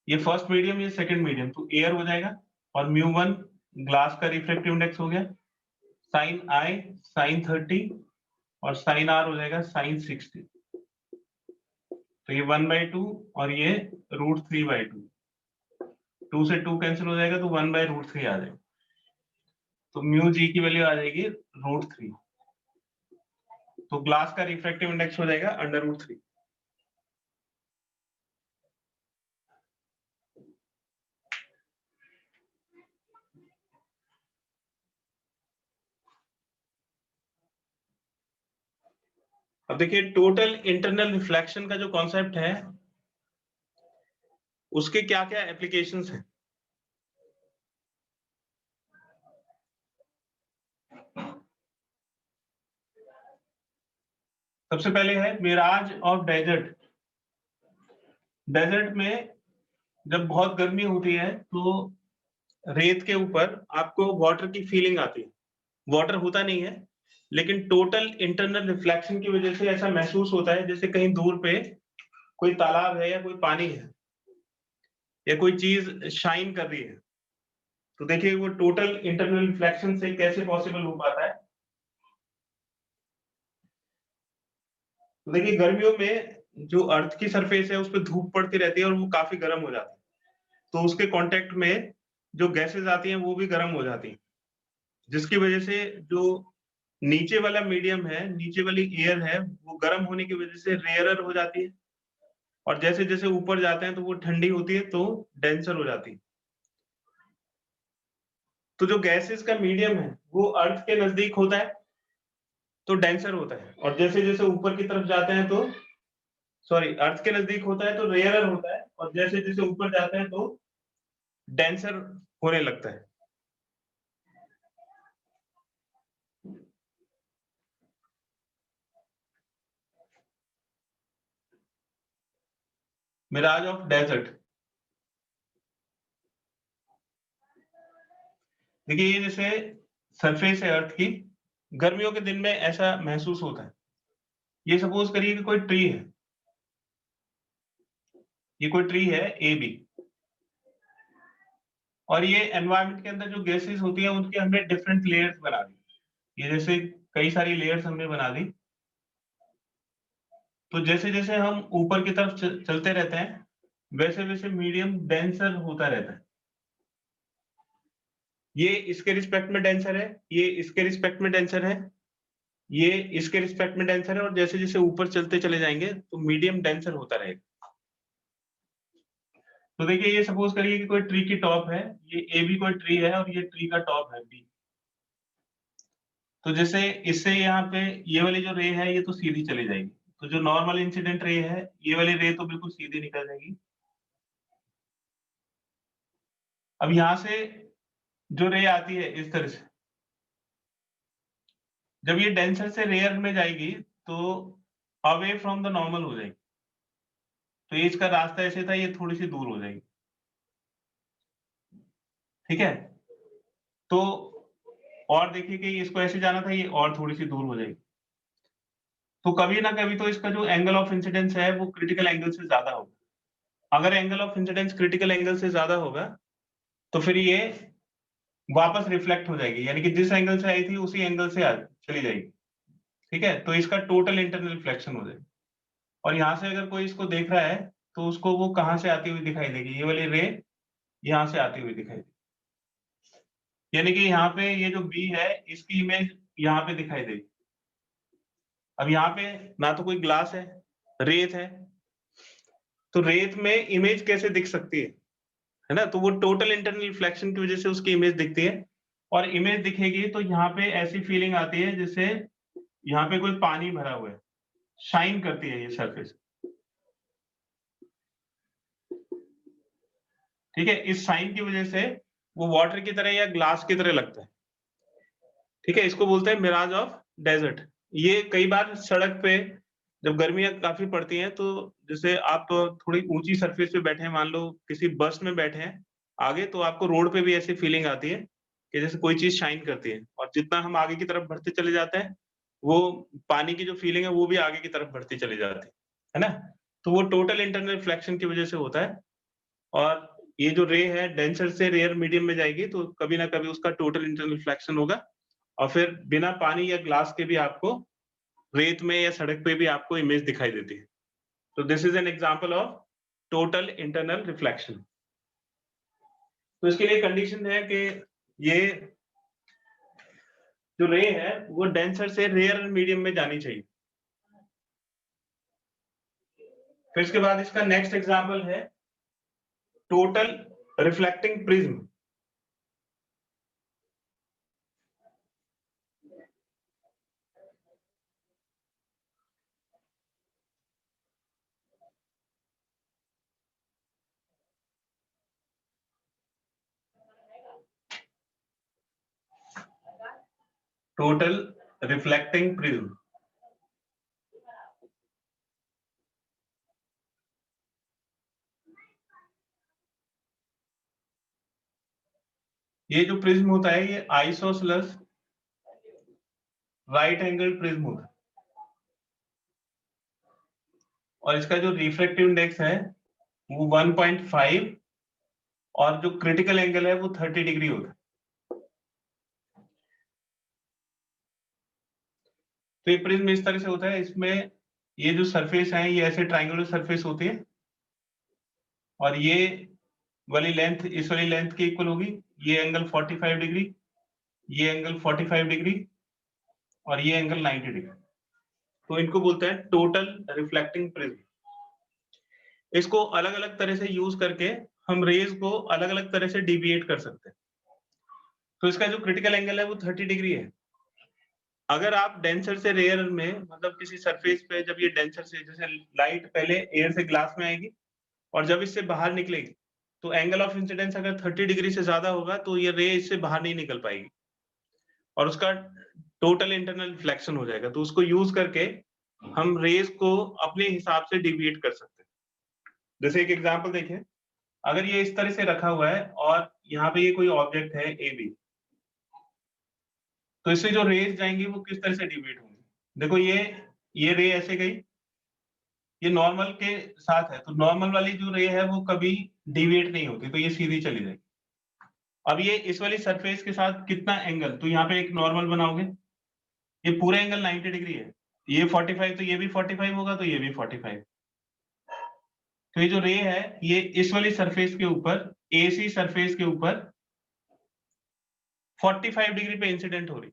ये फर्स्ट मीडियम, ये सेकंड मीडियम, तो एयर हो जाएगा, और μ1 ग्लास का रिफ्रैक्टिव इंडेक्स हो गया, sin i sin 30 और sin r हो जाएगा sin 60। तो ये 1/2 और ये √3/2, 2 से 2 कैंसिल हो जाएगा तो 1/√3 आ जाएगा। तो म्यू जी की वैल्यू आ जाएगी √3। तो ग्लास का रिफ्रैक्टिव इंडेक्स हो जाएगा √3। अब देखिए टोटल इंटरनल रिफ्लेक्शन का जो कॉन्सेप्ट है उसके क्या क्या एप्लीकेशंस हैं। सबसे पहले है मिराज ऑफ डेजर्ट। डेजर्ट में जब बहुत गर्मी होती है तो रेत के ऊपर आपको वाटर की फीलिंग आती है। वाटर होता नहीं है, लेकिन टोटल इंटरनल रिफ्लेक्शन की वजह से ऐसा महसूस होता है जैसे कहीं दूर पे कोई तालाब है या कोई पानी है या कोई चीज शाइन कर रही है। तो देखिए वो टोटल इंटरनल रिफ्लेक्शन से कैसे पॉसिबल हो पाता है। तो देखिए गर्मियों में जो अर्थ की सरफेस है उस पर धूप पड़ती रहती है और वो काफी गर्म हो जाती है, तो उसके कांटेक्ट में जो गैसेस आती हैं वो भी गर्म हो जाती हैं। जिसकी वजह से जो नीचे वाला मीडियम है, नीचे वाली एयर है, वो गर्म होने की वजह से रेयरर हो जाती है, और जैसे जैसे ऊपर जाते हैं तो वो ठंडी होती है, तो डेंसर हो जाती है। तो जो गैसेस का मीडियम है वो अर्थ के नजदीक होता है तो डेंसर होता है, और जैसे जैसे ऊपर की तरफ जाते हैं तो सॉरी अर्थ के नजदीक होता है तो रेयरर होता है, और जैसे जैसे ऊपर जाते हैं तो डेंसर होने लगता है। मिराज ऑफ डेजर्ट, देखिए ये जैसे सरफेस है अर्थ की, गर्मियों के दिन में ऐसा महसूस होता है। ये सपोज करिए कि कोई ट्री है, ये कोई ट्री है ए बी, और ये एनवायरनमेंट के अंदर जो गैसेस होती हैं उनकी हमने डिफरेंट लेयर्स बना दी। ये जैसे कई सारी लेयर्स हमने बना दी, तो जैसे जैसे हम ऊपर की तरफ चलते रहते हैं वैसे वैसे मीडियम डेंसर होता रहता है। ये इसके रिस्पेक्ट में डेंसर है, ये इसके रिस्पेक्ट में डेंसर है, ये इसके रिस्पेक्ट में डेंसर है, और जैसे जैसे ऊपर चलते चले जाएंगे तो मीडियम डेंसर होता रहेगा। तो देखिए ये सपोज करिए कि कोई ट्री की टॉप है, ये ए बी कोई ट्री है और ये ट्री का टॉप है बी। तो जैसे इससे यहाँ पे ये वाली जो रे है ये तो सीधी चली जाएगी, तो जो नॉर्मल इंसिडेंट रे है ये वाली रे तो बिल्कुल सीधी निकल जाएगी। अब यहाँ से जो रे आती है इस तरह से, जब ये डेंसर से रेयर में जाएगी तो अवे फ्रॉम द नॉर्मल हो जाएगी, तो ये इसका रास्ता ऐसे था, ये थोड़ी सी दूर हो जाएगी। ठीक है, तो और देखिए कि इसको ऐसे जाना था, ये और थोड़ी सी दूर हो जाएगी। तो कभी ना कभी तो इसका जो एंगल ऑफ इंसिडेंस है वो क्रिटिकल एंगल से ज्यादा होगा। अगर angle of incidence critical angle से ज्यादा होगा तो फिर ये वापस रिफ्लेक्ट हो जाएगी, यानी कि जिस एंगल से आई थी उसी एंगल से चली जाएगी। ठीक है, तो इसका टोटल इंटरनल रिफ्लेक्शन हो जाएगा। और यहाँ से अगर कोई इसको देख रहा है तो उसको वो कहाँ से आती हुई दिखाई देगी, ये वाली रे यहाँ से आती हुई दिखाई देगी, यानी कि यहाँ पे ये जो बी है इसकी इमेज यहाँ पे दिखाई देगी। अब यहाँ पे ना तो कोई ग्लास है, रेत है, तो रेत में इमेज कैसे दिख सकती है ना, तो वो टोटल इंटरनल रिफ्लेक्शन की वजह से उसकी इमेज दिखती है। और इमेज दिखेगी तो यहाँ पे ऐसी फीलिंग आती है जैसे यहाँ पे कोई पानी भरा हुआ है, शाइन करती है ये सरफेस। ठीक है, इस शाइन की वजह से वो वाटर की तरह या ग्लास की तरह लगता है। ठीक है, इसको बोलते हैं मिराज ऑफ डेजर्ट। ये कई बार सड़क पे जब गर्मियां काफी पड़ती हैं तो जैसे आप थोड़ी ऊंची सरफेस पे बैठे हैं, मान लो किसी बस में बैठे हैं आगे, तो आपको रोड पे भी ऐसी फीलिंग आती है कि जैसे कोई चीज शाइन करती है, और जितना हम आगे की तरफ बढ़ते चले जाते हैं वो पानी की जो फीलिंग है वो भी आगे की तरफ बढ़ती चली जाती है ना। तो वो टोटल इंटरनल रिफ्लेक्शन की वजह से होता है। और ये जो रे है डेंसर से रेयर मीडियम में जाएगी तो कभी ना कभी उसका टोटल इंटरनल रिफ्लेक्शन होगा, और फिर बिना पानी या ग्लास के भी आपको रेत में या सड़क पे भी आपको इमेज दिखाई देती है। तो this is an example of total internal reflection. तो इसके लिए कंडीशन है कि ये जो रे है वो डेंसर से रेयर मीडियम में जानी चाहिए। फिर इसके बाद इसका नेक्स्ट एग्जांपल है total reflecting prism. Total reflecting prism, ये जो प्रिज्म होता है ये आइसोसेलेस राइट एंगल प्रिज्म होता है, और इसका जो रिफ्रैक्टिव इंडेक्स है वो 1.5, और जो क्रिटिकल एंगल है वो 30 डिग्री होता है। तो ये प्रिज्म इस तरह से होता है, इसमें ये जो सरफेस है ये ऐसे ट्रायंगुलर सरफेस होती है, और ये वाली लेंथ इस वाली लेंथ के इक्वल होगी, ये एंगल 45 डिग्री, ये एंगल 45 डिग्री और ये एंगल 90 डिग्री, तो इनको बोलते हैं टोटल रिफ्लेक्टिंग प्रिज्म। इसको अलग अलग तरह से यूज करके हम रेज को अलग अलग तरह से डिविएट कर सकते हैं। तो इसका जो क्रिटिकल एंगल है वो 30 डिग्री है। अगर आप डेंसर से रेयर में, मतलब किसी सरफेस पे जब ये डेंसर से, जैसे लाइट पहले एयर से ग्लास में आएगी और जब इससे बाहर निकलेगी तो एंगल ऑफ इंसिडेंस अगर 30 डिग्री से ज्यादा होगा तो ये रे इससे बाहर नहीं निकल पाएगी और उसका टोटल इंटरनल रिफ्लेक्शन हो जाएगा। तो उसको यूज करके हम रेज को अपने हिसाब से डिविएट कर सकते हैं। जैसे एक एग्जांपल देखिए, अगर ये इस तरह से रखा हुआ है और यहाँ पे ये कोई ऑब्जेक्ट है ए बी, तो इससे जो रेज जाएंगी वो किस तरह से डिविएट होंगी। देखो ये रे ऐसे गई, ये नॉर्मल के साथ है, तो नॉर्मल वाली जो रे है वो कभी डिविएट नहीं होती, तो ये सीधी चली जाएगी। अब ये इस वाली सरफेस के साथ कितना एंगल, तो यहाँ पे एक नॉर्मल बनाओगे, ये पूरा एंगल 90 डिग्री है, ये 45, तो ये भी 45 होगा, तो ये भी 45। तो ये जो रे है ये इस वाली सरफेस के ऊपर, एसी सरफेस के ऊपर 45 डिग्री पे इंसिडेंट हो रही है।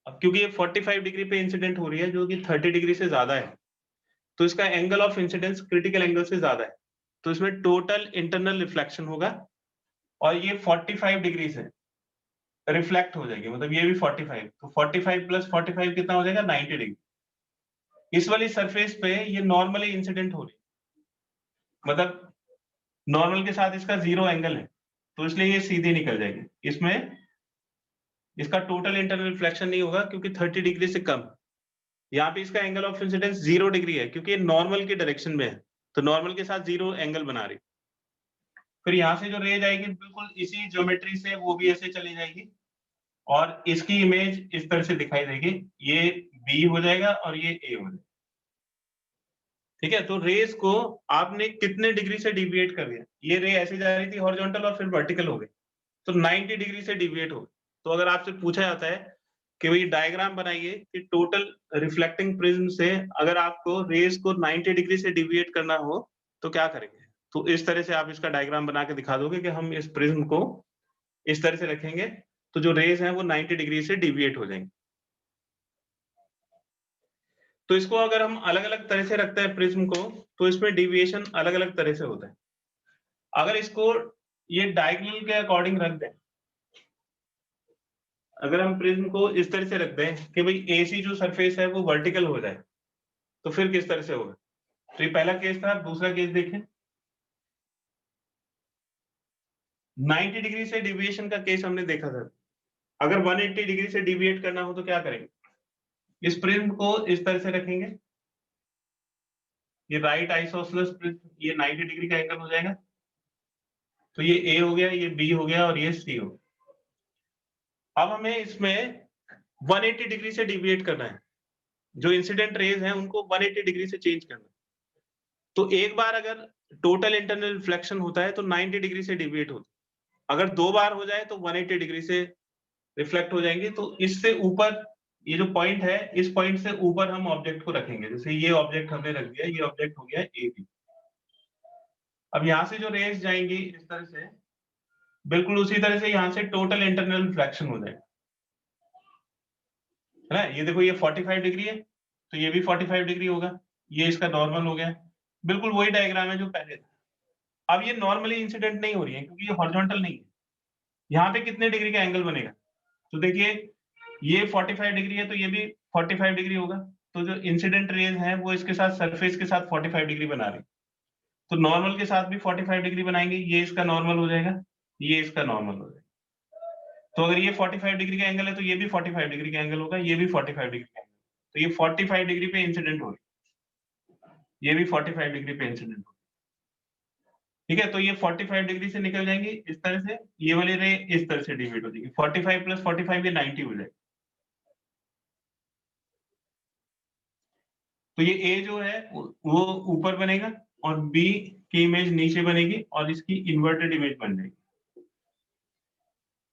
अब क्योंकि ये 45 डिग्री पे इंसिडेंट हो रही है जो कि 30 डिग्री से ज्यादा है, तो इसका angle of incidence critical angle से ज्यादा है, तो इसमें टोटल इंटरनल रिफ्लेक्शन होगा और ये 45 डिग्री से रिफ्लेक्ट हो जाएगी, मतलब ये भी 45, तो 45 प्लस 45 कितना हो जाएगा, 90 डिग्री। इस वाली सरफेस पे ये नॉर्मली इंसिडेंट हो रही है, मतलब नॉर्मल के साथ इसका जीरो एंगल है, तो इसलिए ये सीधी निकल जाएगी, इसमें इसका टोटल इंटरनल रिफ्लेक्शन नहीं होगा क्योंकि 30 डिग्री से कम। यहाँ पे इसका एंगल ऑफ इंसिडेंस 0 डिग्री है क्योंकि ये नॉर्मल की डायरेक्शन में है, तो नॉर्मल के साथ जीरो एंगल बना रही। फिर यहाँ से जो रे जाएगी बिल्कुल इसी ज्योमेट्री से वो भी ऐसे चली जाएगी और इसकी इमेज इस तरह से दिखाई देगी, ये बी हो जाएगा और ये ए हो जाएगा। ठीक है, तो रेस को आपने कितने डिग्री से डिविएट कर दिया, ये रे ऐसे जा रही थी हॉरिजॉन्टल और फिर वर्टिकल हो गई, तो 90 डिग्री से डिविएट हो गई। तो अगर आपसे पूछा जाता है कि भाई डायग्राम बनाइए कि टोटल रिफ्लेक्टिंग प्रिज्म से अगर आपको रेस को 90 डिग्री से डिविएट करना हो तो क्या करेंगे, तो इस तरह से आप इसका डायग्राम बना के दिखा दोगे कि हम इस प्रिज्म को इस तरह से रखेंगे तो जो रेज हैं वो 90 डिग्री से डिविएट हो जाएंगे। तो इसको अगर हम अलग अलग तरह से रखते हैं प्रिज्म को, तो इसमें डिविएशन अलग अलग तरह से होता है। अगर इसको ये डायगोनल के अकॉर्डिंग रख दें, अगर हम प्रिज्म को इस तरह से रख दें कि भाई एसी जो सरफेस है वो वर्टिकल हो जाए, तो फिर किस तरह से होगा। तो ये पहला केस था, दूसरा केस देखें, 90 डिग्री से डिविएशन का केस हमने देखा था। अगर 180 डिग्री से डिविएट करना हो तो क्या करेंगे, इस प्रिज्म को इस तरह से रखेंगे, ये राइट आइसोसेलेस प्रिज्म, ये 90 डिग्री का एंगल हो जाएगा, तो ये ए हो गया, ये बी हो गया और ये सी हो गया। अब हमें इसमें 180 डिग्री से डिविएट करना है, जो इंसिडेंट रेज हैं उनको 180 डिग्री से चेंज करना है। तो एक बार अगर टोटल इंटरनल रिफ्लेक्शन होता है तो 90 डिग्री से डिविएट होता है, अगर दो बार हो जाए तो 180 डिग्री से रिफ्लेक्ट हो जाएंगे। तो इससे ऊपर ये जो पॉइंट है, इस पॉइंट से ऊपर हम ऑब्जेक्ट को रखेंगे, जैसे ये ऑब्जेक्ट हमने रख दिया, ये ऑब्जेक्ट हो गया ए बी। अब यहाँ से जो रेज जाएंगी इस तरह से, बिल्कुल उसी तरह से यहाँ से टोटल इंटरनल रिफ्लेक्शन हो जाएगा, है ना। ये देखो ये 45 डिग्री है तो ये भी 45 डिग्री होगा, ये इसका नॉर्मल हो गया, बिल्कुल वही डायग्राम है जो पहले था। अब ये नॉर्मली इंसिडेंट नहीं हो रही है क्योंकि ये हॉरिजॉन्टल नहीं है। यहाँ पे कितने डिग्री का एंगल बनेगा, तो देखिए ये 45 डिग्री है तो ये भी 45 डिग्री होगा, तो जो इंसिडेंट रेज है वो इसके साथ सरफेस के साथ 45 डिग्री बना रही, तो नॉर्मल के साथ भी 45 डिग्री बनाएंगे, ये इसका नॉर्मल हो जाएगा, ये इसका नॉर्मल हो जाएगा। तो अगर ये 45 डिग्री का एंगल है तो ये भी 45 डिग्री का एंगल होगा, ये भी 45 डिग्री का एंगल, तो ये 45 डिग्री पे इंसिडेंट हो रही, ये भी 45 डिग्री पे इंसिडेंट हो रही। ठीक है, तो ये 45 डिग्री से निकल जाएंगे इस तरह से, ये वाली रे इस तरह से डिवाइड हो जाएगी, 45 प्लस 45 ये 90 हो जाएगी। तो ये ए जो है वो ऊपर बनेगा और बी की इमेज नीचे बनेगी और इसकी इन्वर्टेड इमेज बन जाएगी।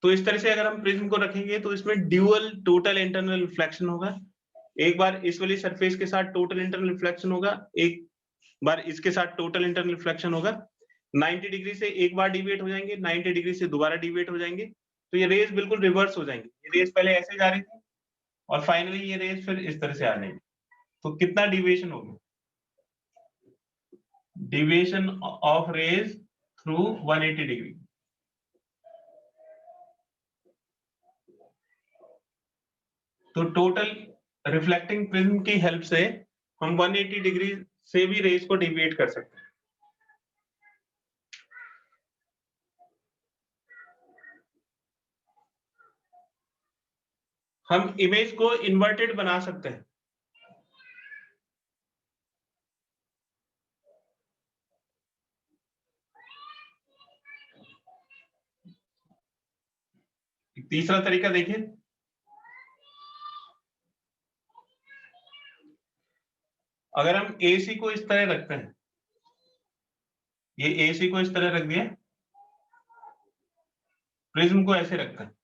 तो इस तरह से अगर हम प्रिज्म को रखेंगे तो इसमें ड्यूअल टोटल इंटरनल रिफ्लेक्शन होगा, एक बार इस वाली सरफेस के साथ टोटल इंटरनल रिफ्लेक्शन होगा, एक बार इसके साथ टोटल इंटरनल रिफ्लेक्शन होगा। 90 डिग्री से एक बार डिविएट हो जाएंगे, 90 डिग्री से दोबारा डिविएट हो जाएंगे, तो ये रेज बिल्कुल रिवर्स हो जाएंगी। ये रेज पहले ऐसे जा रही थी और फाइनली ये रेज फिर इस तरह से आ जाएगी। तो कितना डिविएशन होगा? Deviation of rays through 180 degree. तो टोटल रिफ्लेक्टिंग प्रिज्म की हेल्प से हम 180 डिग्री से भी रेज को डिविएट कर सकते हैं। हम इमेज को इन्वर्टेड बना सकते हैं। तीसरा तरीका देखिए, अगर हम एसी को इस तरह रखते हैं, ये एसी को इस तरह रख दिया, प्रिज्म को ऐसे रखते हैं,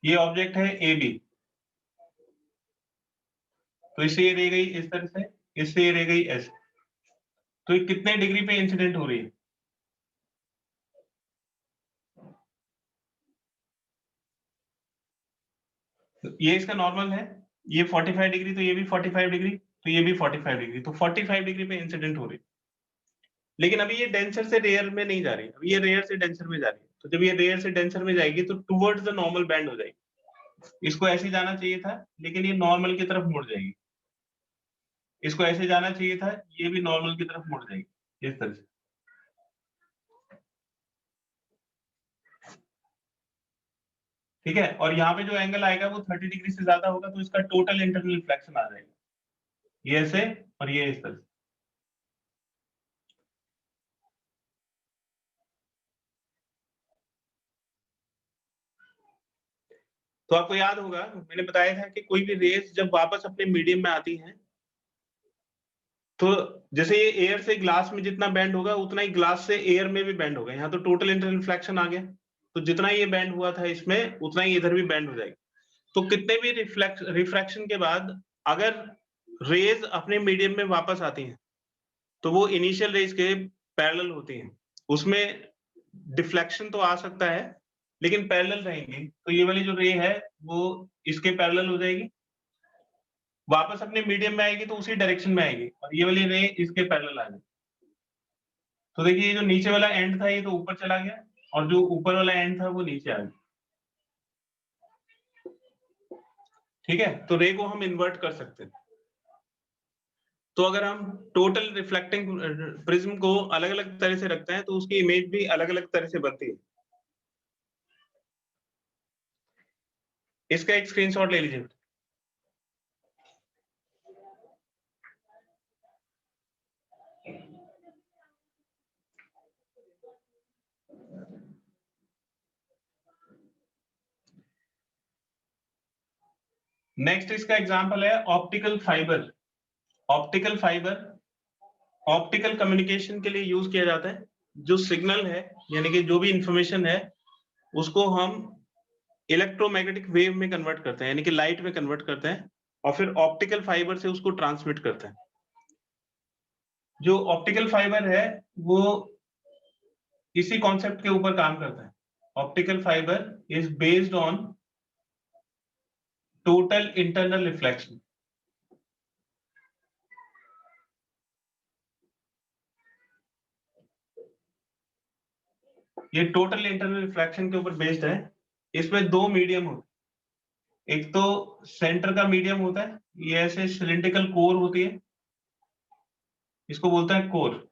ये ऑब्जेक्ट है ए बी, तो इससे ये रह गई इस तरह से, इससे ये रह गई ऐसे, तो ये कितने डिग्री पे इंसिडेंट हो रही है? तो ये इसका नॉर्मल है, ये 45 डिग्री, तो ये भी 45 डिग्री, तो ये भी 45 डिग्री, तो 45 डिग्री पे इंसिडेंट हो रही है। लेकिन अभी ये डेंसर से रेयर में नहीं जा रही, अभी ये रेयर से डेंसर में जा रही है। तो जब ये रेयर से डेंसर में जाएगी तो टुवर्ड्स द नॉर्मल बैंड हो जाएगी। इसको ऐसे जाना चाहिए था, लेकिन ये नॉर्मल की तरफ मुड़ जाएगी। इसको ऐसे जाना चाहिए था, ये भी नॉर्मल की तरफ मुड़ जाएगी इस तरह से। ठीक है, और यहाँ पे जो एंगल आएगा वो 30 डिग्री से ज्यादा होगा, तो इसका टोटल इंटरनल रिफ्लेक्शन आ जाएगा, ये ऐसे और ये इस तरह से। तो आपको याद होगा मैंने बताया था कि कोई भी रेस जब वापस अपने मीडियम में आती है, तो जैसे ये एयर से ग्लास में जितना बैंड होगा उतना ही ग्लास से एयर में भी बैंड होगा। यहाँ तो टोटल इंटरनल रिफ्लेक्शन आ गया, तो जितना ये बैंड हुआ था इसमें उतना ही इधर भी बैंड हो जाएगा। तो कितने भी रिफ्रैक्शन के बाद अगर रेज अपने मीडियम में वापस आती हैं, तो वो इनिशियल रेज के पैरेलल होती हैं। उसमें डिफ्लेक्शन तो आ सकता है, लेकिन पैरेलल रहेंगी। तो ये वाली जो रे है वो इसके पैरेलल हो जाएगी, वापस अपने मीडियम में आएगी तो उसी डायरेक्शन में आएगी, और ये वाली रे इसके पैरेलल आ जाएगी। तो देखिए ये जो नीचे वाला एंड था ये तो ऊपर चला गया, और जो ऊपर वाला एंड था वो नीचे आ गया। ठीक है, तो रे को हम इन्वर्ट कर सकते हैं। तो अगर हम टोटल रिफ्लेक्टिंग प्रिज्म को अलग अलग तरह से रखते हैं तो उसकी इमेज भी अलग अलग तरह से बनती है। इसका एक स्क्रीनशॉट ले लीजिए। नेक्स्ट इसका एग्जांपल है optical fibre. Optical fibre optical communication के लिए यूज किया जाता है। जो सिग्नल है यानी कि जो भी इंफॉर्मेशन है उसको हम इलेक्ट्रोमैग्नेटिक वेव में कन्वर्ट करते हैं, यानी कि लाइट में कन्वर्ट करते हैं, और फिर ऑप्टिकल फाइबर से उसको ट्रांसमिट करते हैं। जो ऑप्टिकल फाइबर है वो इसी कॉन्सेप्ट के ऊपर काम करता है। Optical fibre is based on total internal reflection. ये टोटल इंटरनल रिफ्लेक्शन के ऊपर बेस्ड है। इसमें दो मीडियम होते हैं, एक तो सेंटर का मीडियम होता है, ये ऐसे सिलिंड्रिकल कोर होती है, इसको बोलते हैं कोर,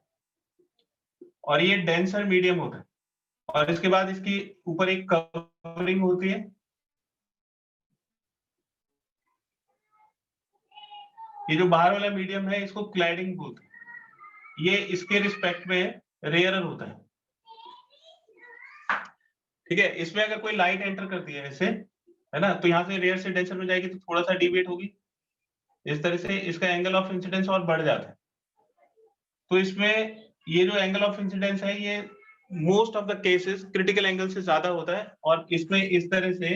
और ये डेंसर मीडियम होता है, और इसके बाद इसकी ऊपर एक कवरिंग होती है। ये जो बाहर वाला मीडियम है इसको क्लैडिंग बोलते हैं, ये इसके रिस्पेक्ट में रेयरर होता है। ठीक है, इसमें अगर कोई लाइट एंटर करती है ऐसे, है ना, तो यहाँ से रेयर से डेंसर में जाएगी तो थोड़ा सा डिविएट होगी, इस तरह से इसका एंगल ऑफ इंसिडेंस और बढ़ जाता है। तो इसमें ये जो एंगल ऑफ इंसिडेंस है ये most of the cases critical angle से ज्यादा होता है, और इसमें इस तरह से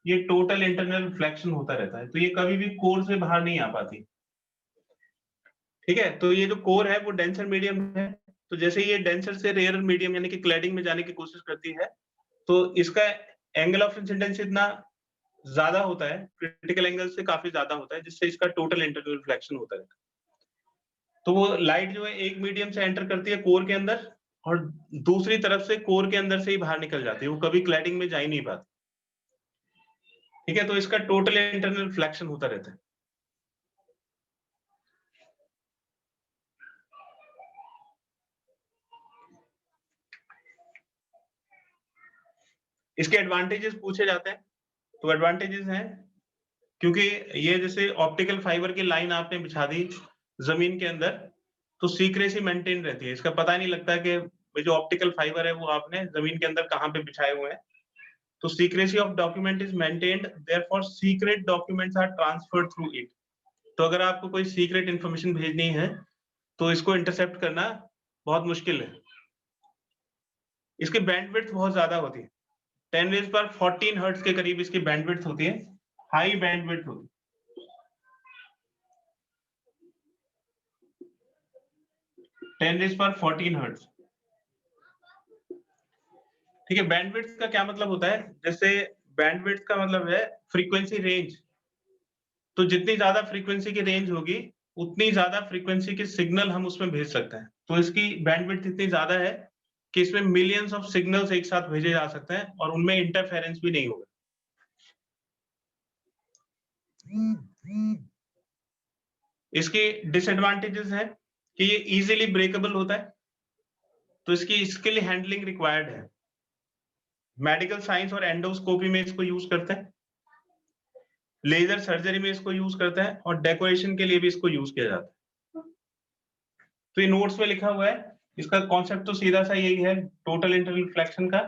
ये टोटल इंटरनल रिफ्लेक्शन होता रहता है, तो ये कभी भी कोर से बाहर नहीं आ पाती। ठीक है, तो ये जो कोर है वो डेंसर मीडियम है, तो जैसे ये डेंसर से रेयर मीडियम यानी कि क्लैडिंग में जाने की कोशिश करती है, तो इसका एंगल ऑफ इंसिडेंस इतना ज्यादा होता है, क्रिटिकल एंगल से काफी ज्यादा होता है, जिससे इसका टोटल इंटरनल रिफ्लेक्शन होता है। तो वो लाइट जो है एक मीडियम से एंटर करती है कोर के अंदर और दूसरी तरफ से कोर के अंदर से ही बाहर निकल जाती है, वो कभी क्लैडिंग में जा ही नहीं पाती। ठीक है, तो इसका टोटल इंटरनल रिफ्लेक्शन होता रहता है। इसके एडवांटेजेस पूछे जाते हैं, तो एडवांटेजेस हैं क्योंकि ये जैसे ऑप्टिकल फाइबर की लाइन आपने बिछा दी जमीन के अंदर, तो सीक्रेसी मेंटेन रहती है, इसका पता नहीं लगता कि जो ऑप्टिकल फाइबर है वो आपने जमीन के अंदर कहाँ पे बिछाए हुए हैं। तो secrecy of document is maintained, therefore secret documents are transferred through it. तो अगर आपको कोई सीक्रेट इंफॉर्मेशन भेजनी है तो इसको इंटरसेप्ट करना बहुत मुश्किल है। इसकी बैंडविड्थ बहुत ज्यादा होती है, 10⁻14 हर्ट्ज के करीब इसकी बैंडविड्थ होती है, हाई बैंडविड्थ होती है। टेन रेज पर 14 हर्ट्ज। ठीक है, बैंडविड्थ का क्या मतलब होता है? जैसे बैंडविड्थ का मतलब है फ्रीक्वेंसी रेंज, तो जितनी ज्यादा फ्रीक्वेंसी की रेंज होगी उतनी ज्यादा फ्रीक्वेंसी के सिग्नल हम उसमें भेज सकते हैं। तो इसकी बैंडविड्थ इतनी ज्यादा है कि इसमें मिलियंस ऑफ सिग्नल्स एक साथ भेजे जा सकते हैं और उनमें इंटरफेरेंस भी नहीं होगा। इसके डिसएडवांटेजेस है कि ये इजीली ब्रेकेबल होता है, तो इसकी स्किल हैंडलिंग रिक्वायर्ड है। मेडिकल साइंस और एंडोस्कोपी में इसको यूज करते हैं, लेजर सर्जरी में इसको यूज करते हैं और डेकोरेशन के लिए भी इसको यूज किया जाता है। तो ये नोट्स में लिखा हुआ है, इसका कॉन्सेप्ट तो सीधा सा यही है टोटल इंटरनल रिफ्लेक्शन का।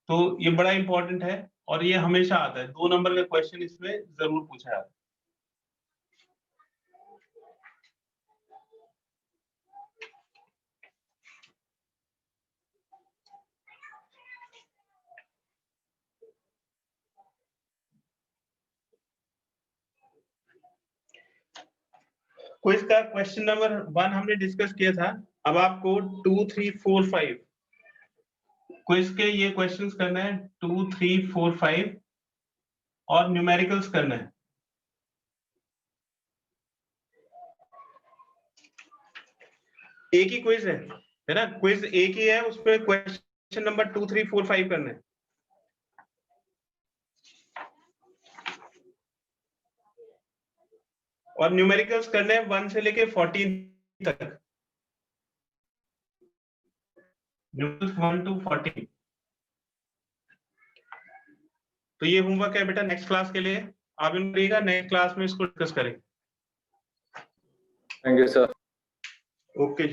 तो ये बड़ा इंपॉर्टेंट है और ये हमेशा आता है, 2 नंबर का क्वेश्चन इसमें जरूर पूछा जाता है। क्विज का क्वेश्चन नंबर 1 हमने डिस्कस किया था, अब आपको 2, 3, 4, 5 क्विज के ये क्वेश्चंस करना है, 2, 3, 4, 5 और न्यूमेरिकल्स करना है। एक ही क्विज है ना, क्विज एक ही है, उस पे क्वेश्चन नंबर 2, 3, 4, 5 करना है। और न्यूमेरिकल्स करने हैं 1 से लेके 14 तक, 1 to 14। तो ये होमवर्क है बेटा नेक्स्ट क्लास के लिए, आप इन करिएगा, नेक्स्ट क्लास में इसको डिस्कस करेंगे। Thank you sir. ओके।